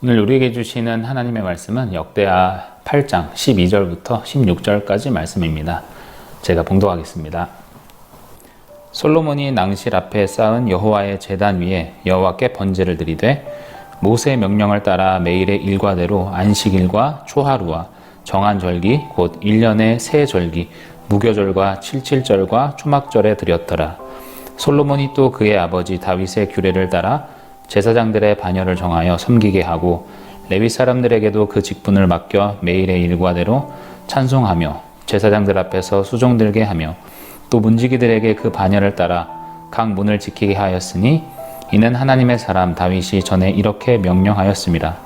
오늘 우리에게 주시는 하나님의 말씀은 역대하 8장 12절부터 16절까지 말씀입니다. 제가 봉독하겠습니다. 솔로몬이 낭실 앞에 쌓은 여호와의 제단 위에 여호와께 번제를 드리되 모세의 명령을 따라 매일의 일과대로 안식일과 초하루와 정한 절기 곧 1년의 세 절기 무교절과 칠칠절과 초막절에 드렸더라. 솔로몬이 또 그의 아버지 다윗의 규례를 따라 제사장들의 반열을 정하여 섬기게 하고 레위 사람들에게도 그 직분을 맡겨 매일의 일과대로 찬송하며 제사장들 앞에서 수종 들게 하며 또 문지기들에게 그 반열을 따라 각 문을 지키게 하였으니 이는 하나님의 사람 다윗이 전에 이렇게 명령하였습니다.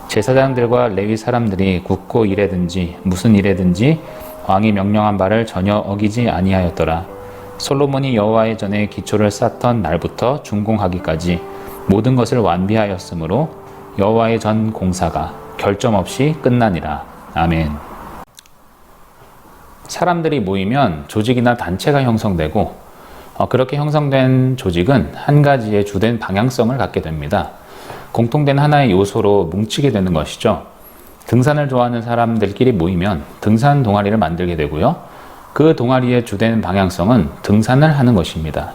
제사장들과 레위 사람들이 굳고 일에든지 무슨 일에든지 왕이 명령한 바를 전혀 어기지 아니하였더라. 솔로몬이 여호와의 전에 기초를 쌓던 날부터 준공하기까지 모든 것을 완비하였으므로 여호와의 전 공사가 결점 없이 끝나니라. 아멘. 사람들이 모이면 조직이나 단체가 형성되고 그렇게 형성된 조직은 한 가지의 주된 방향성을 갖게 됩니다. 공통된 하나의 요소로 뭉치게 되는 것이죠. 등산을 좋아하는 사람들끼리 모이면 등산 동아리를 만들게 되고요. 그 동아리의 주된 방향성은 등산을 하는 것입니다.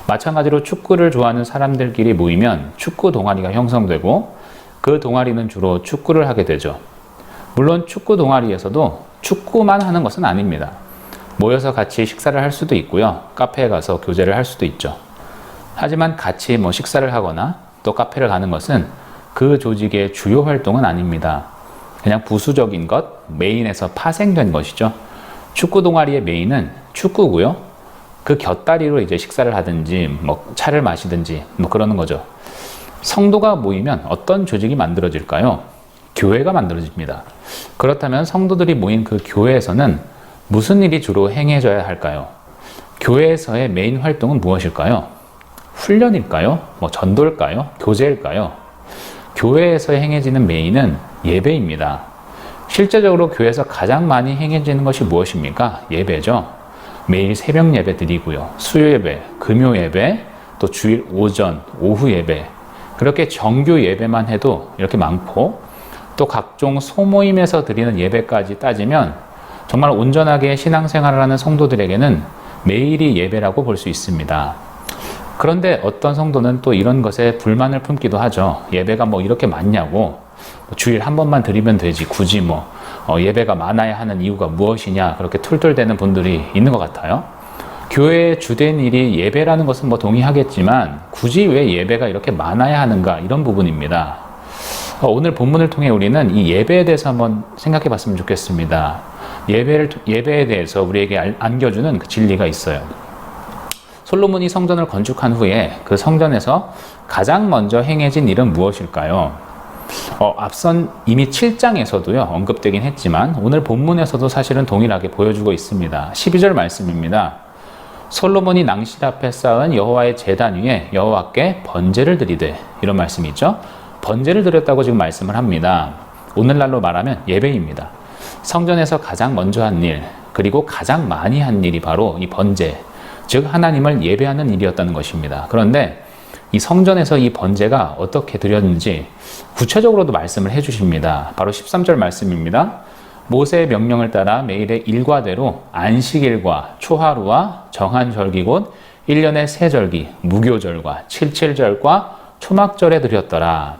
마찬가지로 축구를 좋아하는 사람들끼리 모이면 축구 동아리가 형성되고 그 동아리는 주로 축구를 하게 되죠. 물론 축구 동아리에서도 축구만 하는 것은 아닙니다. 모여서 같이 식사를 할 수도 있고요. 카페에 가서 교제를 할 수도 있죠. 하지만 같이 식사를 하거나 또 카페를 가는 것은 그 조직의 주요 활동은 아닙니다. 그냥 부수적인 것, 메인에서 파생된 것이죠. 축구 동아리의 메인은 축구고요. 그 곁다리로 이제 식사를 하든지 차를 마시든지 그러는 거죠. 성도가 모이면 어떤 조직이 만들어질까요? 교회가 만들어집니다. 그렇다면 성도들이 모인 그 교회에서는 무슨 일이 주로 행해져야 할까요? 교회에서의 메인 활동은 무엇일까요? 훈련일까요? 전도일까요? 교제일까요? 교회에서 행해지는 메인은 예배입니다. 실제적으로 교회에서 가장 많이 행해지는 것이 무엇입니까? 예배죠. 매일 새벽 예배 드리고요. 수요 예배, 금요 예배, 또 주일 오전, 오후 예배. 그렇게 정규 예배만 해도 이렇게 많고 또 각종 소모임에서 드리는 예배까지 따지면 정말 온전하게 신앙생활을 하는 성도들에게는 매일이 예배라고 볼 수 있습니다. 그런데 어떤 성도는 또 이런 것에 불만을 품기도 하죠. 예배가 이렇게 많냐고. 주일 한 번만 드리면 되지. 굳이 예배가 많아야 하는 이유가 무엇이냐. 그렇게 툴툴대는 분들이 있는 것 같아요. 교회의 주된 일이 예배라는 것은 동의하겠지만 굳이 왜 예배가 이렇게 많아야 하는가 이런 부분입니다. 오늘 본문을 통해 우리는 이 예배에 대해서 한번 생각해 봤으면 좋겠습니다. 예배에 대해서 우리에게 안겨주는 그 진리가 있어요. 솔로몬이 성전을 건축한 후에 그 성전에서 가장 먼저 행해진 일은 무엇일까요? 앞선 이미 7장에서도요 언급되긴 했지만 오늘 본문에서도 사실은 동일하게 보여주고 있습니다. 12절 말씀입니다. 솔로몬이 낭실 앞에 쌓은 여호와의 제단 위에 여호와께 번제를 드리되 이런 말씀이죠. 번제를 드렸다고 지금 말씀을 합니다. 오늘날로 말하면 예배입니다. 성전에서 가장 먼저 한 일, 그리고 가장 많이 한 일이 바로 이 번제, 즉 하나님을 예배하는 일이었다는 것입니다. 그런데 이 성전에서 이 번제가 어떻게 드렸는지 구체적으로도 말씀을 해주십니다. 바로 13절 말씀입니다. 모세의 명령을 따라 매일의 일과대로 안식일과 초하루와 정한 절기 곧 1년의 세 절기 무교절과 칠칠절과 초막절에 드렸더라.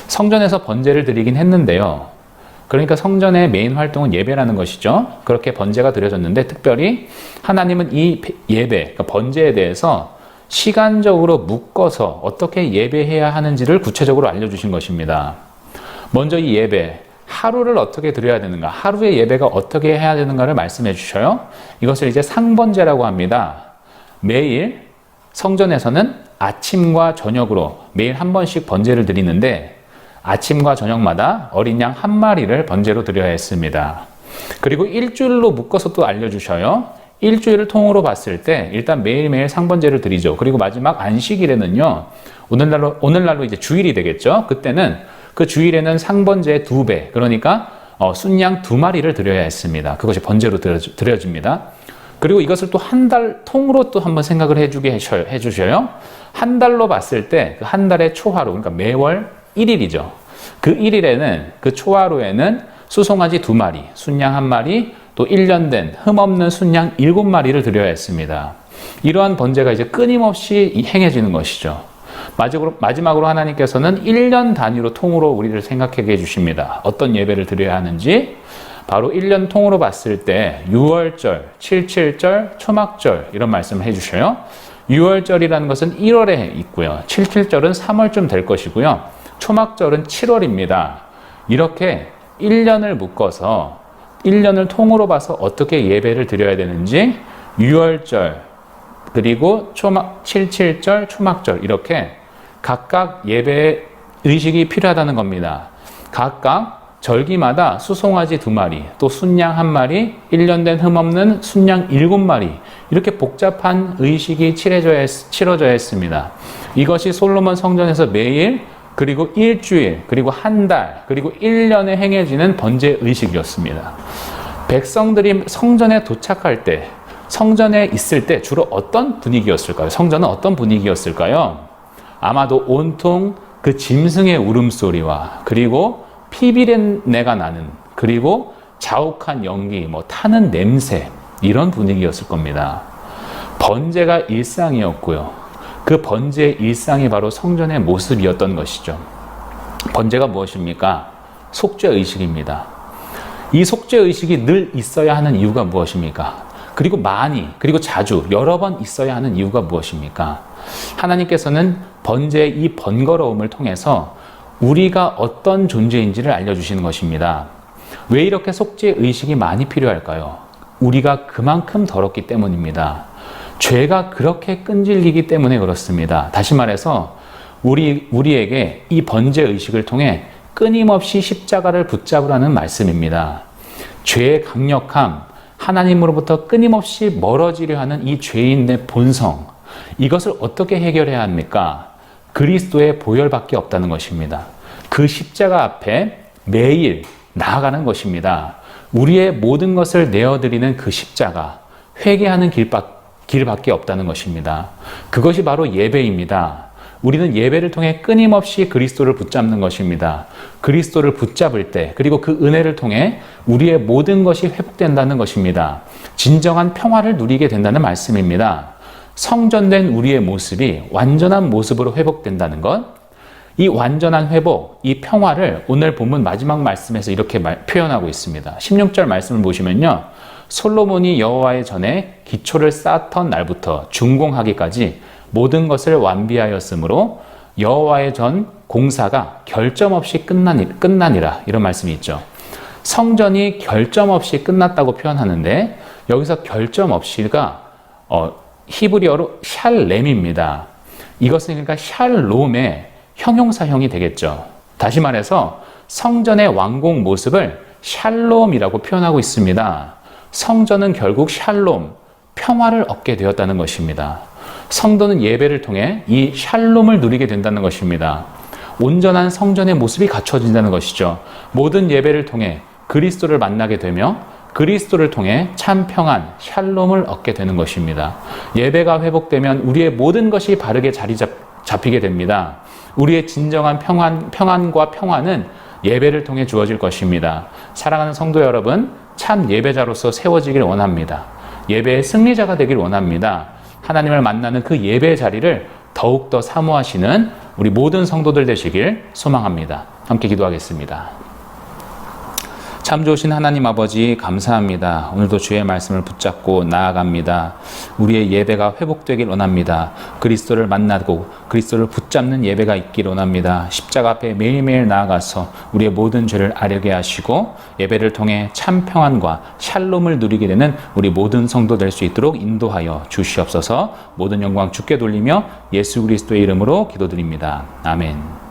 성전에서 번제를 드리긴 했는데요. 그러니까 성전의 메인 활동은 예배라는 것이죠. 그렇게 번제가 드려졌는데 특별히 하나님은 이 예배, 그러니까 번제에 대해서 시간적으로 묶어서 어떻게 예배해야 하는지를 구체적으로 알려주신 것입니다. 먼저 이 예배, 하루를 어떻게 드려야 되는가, 하루의 예배가 어떻게 해야 되는가를 말씀해 주셔요. 이것을 이제 상번제라고 합니다. 매일 성전에서는 아침과 저녁으로 매일 한 번씩 번제를 드리는데 아침과 저녁마다 어린 양 한 마리를 번제로 드려야 했습니다. 그리고 일주일로 묶어서 또 알려주셔요. 일주일을 통으로 봤을 때 일단 매일매일 상번제를 드리죠. 그리고 마지막 안식일에는요. 오늘날로 이제 주일이 되겠죠. 그때는 그 주일에는 상번제의 2배, 그러니까 순양 2마리를 드려야 했습니다. 그것이 번제로 드려집니다. 그리고 이것을 또 한 달 통으로 또 한번 생각을 해주셔요. 한 달로 봤을 때 그 한 달의 초하루, 그러니까 매월 1일이죠. 그 1일에는, 그 초하루에는 수송아지 2마리, 순양 1마리, 또 1년 된 흠없는 순양 7마리를 드려야 했습니다. 이러한 번제가 이제 끊임없이 행해지는 것이죠. 마지막으로 하나님께서는 1년 단위로 통으로 우리를 생각하게 해주십니다. 어떤 예배를 드려야 하는지, 바로 1년 통으로 봤을 때 6월절, 77절, 초막절 이런 말씀을 해주셔요. 6월절이라는 것은 1월에 있고요. 77절은 3월쯤 될 것이고요. 초막절은 7월입니다. 이렇게 1년을 묶어서 1년을 통으로 봐서 어떻게 예배를 드려야 되는지 6월절, 그리고 77절, 초막절 이렇게 각각 예배 의식이 필요하다는 겁니다. 각각 절기마다 수송아지 2마리, 또 순양 1마리, 1년 된 흠없는 순양 7마리 이렇게 복잡한 의식이 치러져야 했습니다. 이것이 솔로몬 성전에서 매일, 그리고 일주일, 그리고 한 달, 그리고 1년에 행해지는 번제 의식이었습니다. 백성들이 성전에 도착할 때, 성전에 있을 때 주로 어떤 분위기였을까요? 성전은 어떤 분위기였을까요? 아마도 온통 그 짐승의 울음소리와, 그리고 피비린내가 나는, 그리고 자욱한 연기, 타는 냄새, 이런 분위기였을 겁니다. 번제가 일상이었고요. 그 번제의 일상이 바로 성전의 모습이었던 것이죠. 번제가 무엇입니까? 속죄 의식입니다. 이 속죄 의식이 늘 있어야 하는 이유가 무엇입니까? 그리고 많이, 그리고 자주, 여러 번 있어야 하는 이유가 무엇입니까? 하나님께서는 번제의 이 번거로움을 통해서 우리가 어떤 존재인지를 알려주시는 것입니다. 왜 이렇게 속죄 의식이 많이 필요할까요? 우리가 그만큼 더럽기 때문입니다. 죄가 그렇게 끈질기기 때문에 그렇습니다. 다시 말해서 우리에게 이 번제 의식을 통해 끊임없이 십자가를 붙잡으라는 말씀입니다. 죄의 강력함, 하나님으로부터 끊임없이 멀어지려 하는 이 죄인의 본성, 이것을 어떻게 해결해야 합니까? 그리스도의 보혈밖에 없다는 것입니다. 그 십자가 앞에 매일 나아가는 것입니다. 우리의 모든 것을 내어드리는 그 십자가, 회개하는 길밖에 없다는 것입니다. 그것이 바로 예배입니다. 우리는 예배를 통해 끊임없이 그리스도를 붙잡는 것입니다. 그리스도를 붙잡을 때, 그리고 그 은혜를 통해 우리의 모든 것이 회복된다는 것입니다. 진정한 평화를 누리게 된다는 말씀입니다. 성전된 우리의 모습이 완전한 모습으로 회복된다는 것, 이 완전한 회복, 이 평화를 오늘 본문 마지막 말씀에서 이렇게 표현하고 있습니다. 16절 말씀을 보시면요, 솔로몬이 여호와의 전에 기초를 쌓던 날부터 준공하기까지 모든 것을 완비하였으므로 여호와의 전 공사가 결점 없이 끝나니라, 이런 말씀이 있죠. 성전이 결점 없이 끝났다고 표현하는데, 여기서 결점 없이가 히브리어로 샬렘입니다. 이것은 그러니까 샬롬의 형용사형이 되겠죠. 다시 말해서 성전의 완공 모습을 샬롬이라고 표현하고 있습니다. 성전은 결국 샬롬, 평화를 얻게 되었다는 것입니다. 성도는 예배를 통해 이 샬롬을 누리게 된다는 것입니다. 온전한 성전의 모습이 갖춰진다는 것이죠. 모든 예배를 통해 그리스도를 만나게 되며 그리스도를 통해 참 평안, 샬롬을 얻게 되는 것입니다. 예배가 회복되면 우리의 모든 것이 바르게 자리 잡히게 됩니다. 우리의 진정한 평안과 평화는 예배를 통해 주어질 것입니다. 사랑하는 성도 여러분, 참 예배자로서 세워지길 원합니다. 예배의 승리자가 되길 원합니다. 하나님을 만나는 그 예배 자리를 더욱더 사모하시는 우리 모든 성도들 되시길 소망합니다. 함께 기도하겠습니다. 참 좋으신 하나님 아버지, 감사합니다. 오늘도 주의 말씀을 붙잡고 나아갑니다. 우리의 예배가 회복되길 원합니다. 그리스도를 만나고 그리스도를 붙잡는 예배가 있길 원합니다. 십자가 앞에 매일매일 나아가서 우리의 모든 죄를 아뢰게 하시고 예배를 통해 참 평안과 샬롬을 누리게 되는 우리 모든 성도 될 수 있도록 인도하여 주시옵소서. 모든 영광 주께 돌리며 예수 그리스도의 이름으로 기도드립니다. 아멘.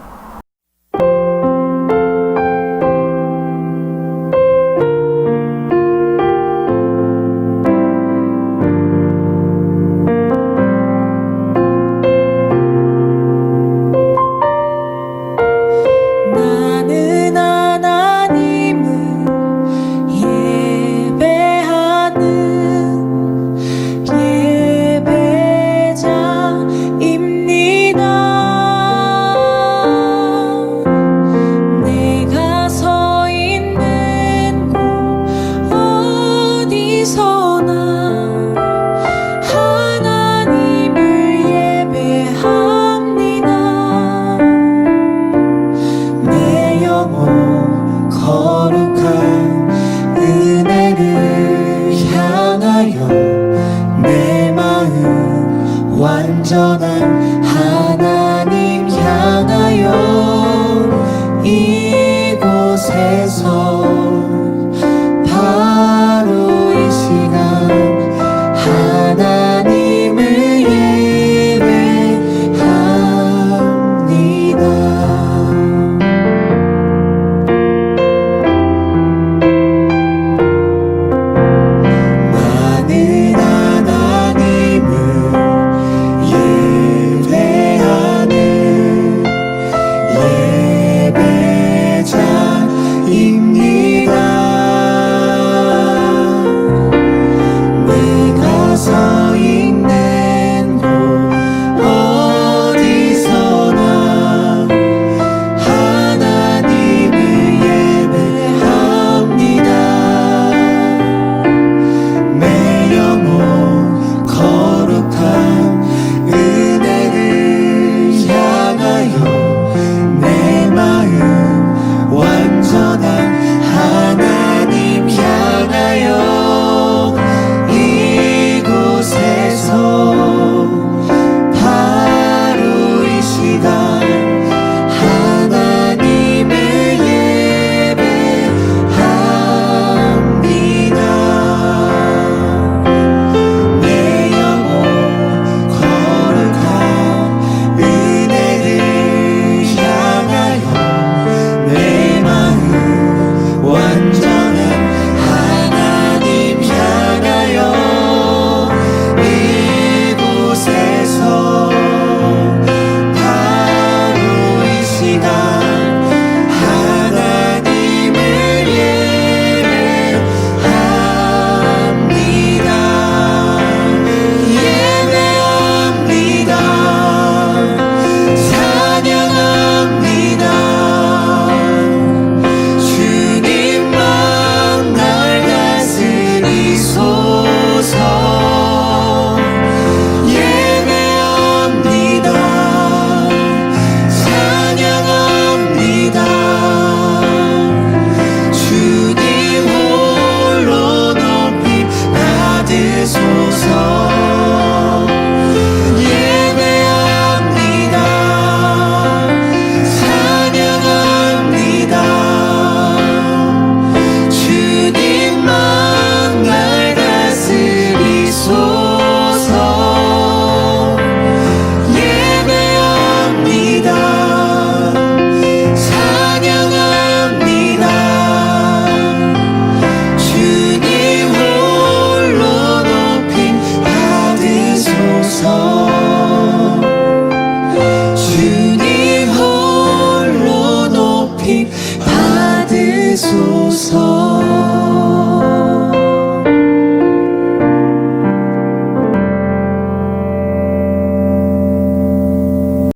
하소서.